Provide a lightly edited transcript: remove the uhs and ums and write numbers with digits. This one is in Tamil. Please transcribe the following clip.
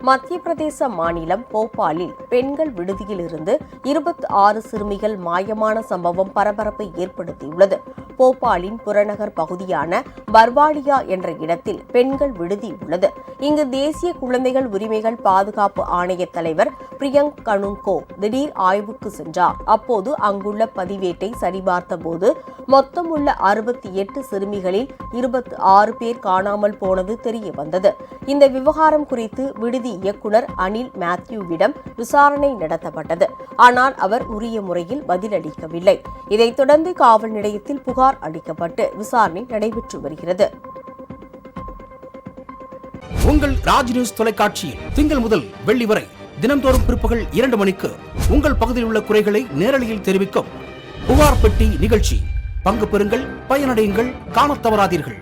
மத்திய பிரதேச மாநிலம் போபாலில் பெண்கள் விடுதியிலிருந்து 26 சிறுமிகள் மாயமான சம்பவம் பரபரப்பை ஏற்படுத்தியுள்ளது. போபாலின் புறநகர் பகுதியான பர்வாடியா என்ற இடத்தில் பெண்கள் விடுதி உள்ளது. இங்கு தேசிய குழந்தைகள் உரிமைகள் பாதுகாப்பு ஆணைய தலைவர் பிரியங்க் கனுங்கோ திடீர் ஆய்வுக்கு சென்றார். அப்போது அங்குள்ள பதிவேட்டை சரிபார்த்தபோது மொத்தம் உள்ள 68 சிறுமிகளில் 26 பேர் காணாமல் போனது தெரியவந்தது. இந்த விவகாரம் குறித்து விடுதி இயக்குநர் அனில் மேத்யூவிடம் விசாரணை நடத்தப்பட்டது. ஆனால் அவர் உரிய முறையில் பதிலளிக்கவில்லை. இதைத் தொடர்ந்து காவல் நிலையத்தில் புகார் அளிக்கப்பட்டு விசாரணை நடைபெற்று வருகிறது. உங்கள் ராஜ் நியூஸ் தொலைக்காட்சியில் திங்கள் முதல் வெள்ளி வரை தினந்தோறும் பிற்பகல் 2 மணிக்கு உங்கள் பகுதியில் உள்ள குறைகளை நேரலையில் தெரிவிக்கும் புகார் பெட்டி நிகழ்ச்சி. பங்கு பெறுங்கள், பயனடையுங்கள், காணத் தவறாதீர்கள்.